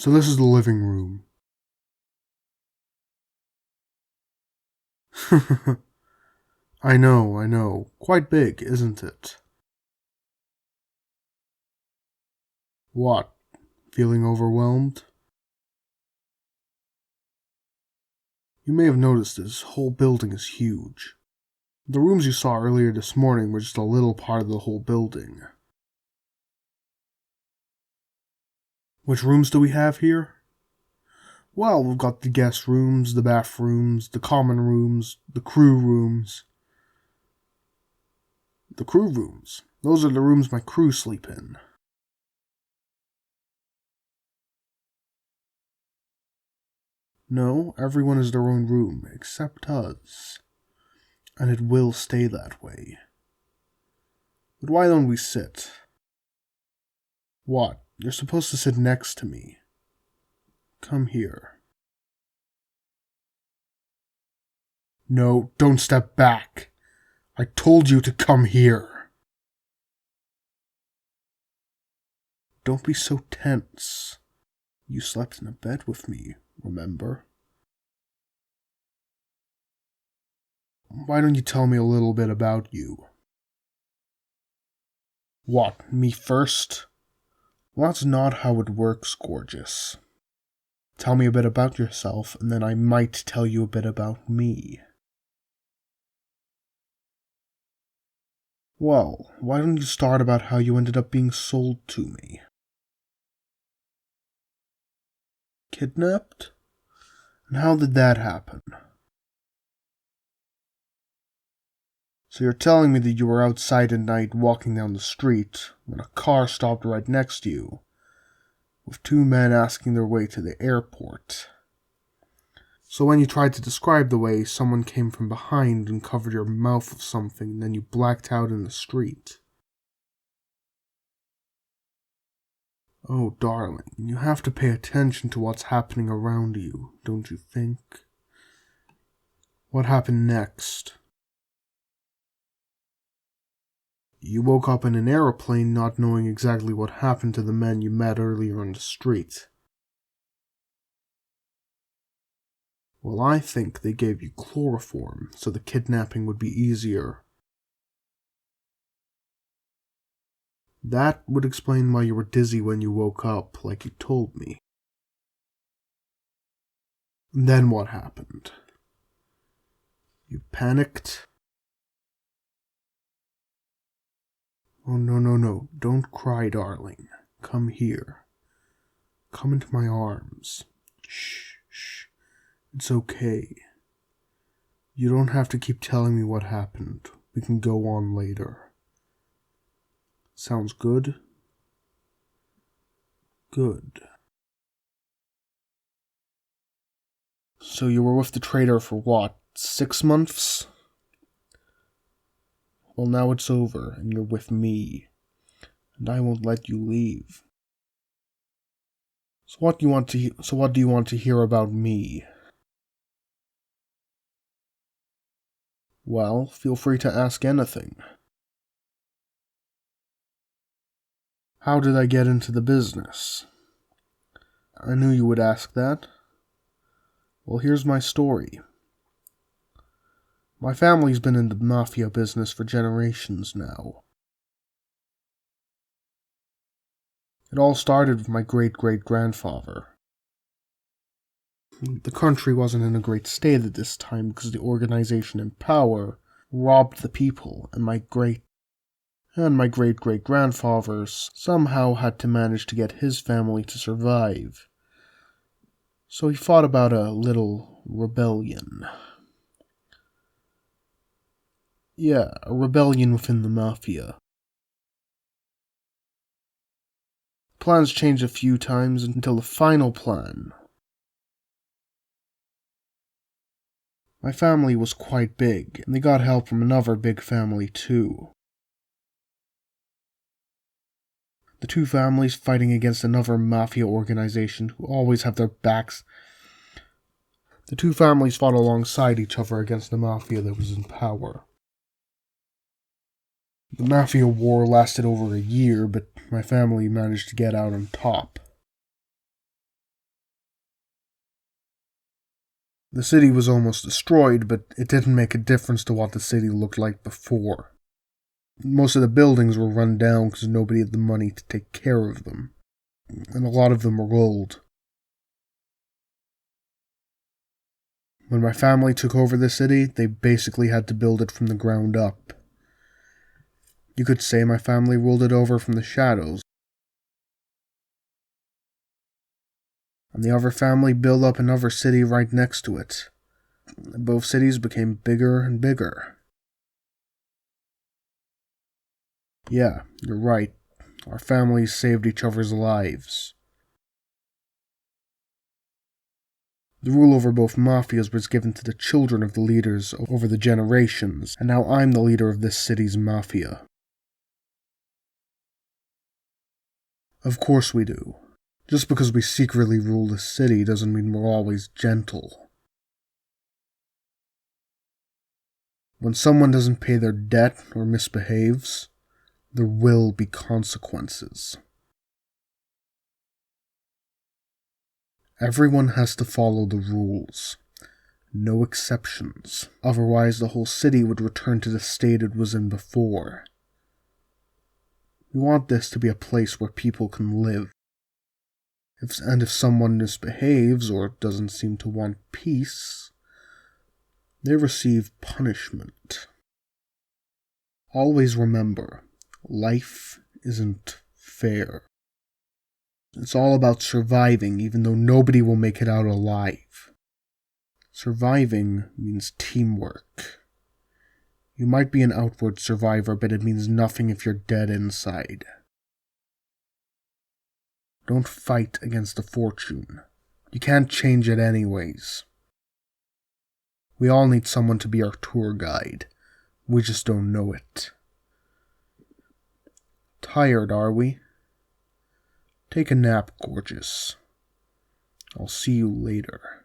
So this is the living room. I know. Quite big, isn't it? What? Feeling overwhelmed? You may have noticed this whole building is huge. The rooms you saw earlier this morning were just a little part of the whole building. Which rooms do we have here? Well, we've got the guest rooms, the bathrooms, the common rooms, the crew rooms. The crew rooms. Those are the rooms my crew sleep in. No, everyone has their own room, except us. And it will stay that way. But why don't we sit? What? You're supposed to sit next to me. Come here. No, don't step back. I told you to come here. Don't be so tense. You slept in a bed with me, remember? Why don't you tell me a little bit about you? What, me first? Well, that's not how it works, gorgeous. Tell me a bit about yourself, and then I might tell you a bit about me. Well, why don't you start about how you ended up being sold to me? Kidnapped? And how did that happen? So you're telling me that you were outside at night walking down the street when a car stopped right next to you, with two men asking their way to the airport. So when you tried to describe the way, someone came from behind and covered your mouth with something, and then you blacked out in the street. Oh, darling, you have to pay attention to what's happening around you, don't you think? What happened next? You woke up in an aeroplane not knowing exactly what happened to the men you met earlier on the street. Well, I think they gave you chloroform, so the kidnapping would be easier. That would explain why you were dizzy when you woke up, like you told me. And then what happened? You panicked? Oh, no. Don't cry, darling. Come here. Come into my arms. Shh. It's okay. You don't have to keep telling me what happened. We can go on later. Sounds good? Good. So you were with the traitor for what, 6 months? Well, now it's over, and you're with me. And I won't let you leave. So what do you want to hear about me? Well, feel free to ask anything. How did I get into the business? I knew you would ask that. Well, here's my story. My family's been in the mafia business for generations now. It all started with my great-great-grandfather. The country wasn't in a great state at this time because the organization in power robbed the people, and my great-great-grandfathers somehow had to manage to get his family to survive. So he fought about a little rebellion. Yeah, a rebellion within the mafia. Plans changed a few times until the final plan. My family was quite big, and they got help from another big family too. The two families fighting against another mafia organization who always have their backs. The two families fought alongside each other against the mafia that was in power. The mafia war lasted over a year, but my family managed to get out on top. The city was almost destroyed, but it didn't make a difference to what the city looked like before. Most of the buildings were run down because nobody had the money to take care of them, and a lot of them were old. When my family took over the city, they basically had to build it from the ground up. You could say my family ruled it over from the shadows. And the other family built up another city right next to it. Both cities became bigger and bigger. Yeah, you're right. Our families saved each other's lives. The rule over both mafias was given to the children of the leaders over the generations, and now I'm the leader of this city's mafia. Of course we do. Just because we secretly rule the city doesn't mean we're always gentle. When someone doesn't pay their debt or misbehaves, there will be consequences. Everyone has to follow the rules. No exceptions. Otherwise, the whole city would return to the state it was in before. We want this to be a place where people can live. If someone misbehaves or doesn't seem to want peace, they receive punishment. Always remember, life isn't fair. It's all about surviving, even though nobody will make it out alive. Surviving means teamwork. You might be an outward survivor, but it means nothing if you're dead inside. Don't fight against the fortune. You can't change it anyways. We all need someone to be our tour guide. We just don't know it. Tired, are we? Take a nap, gorgeous. I'll see you later.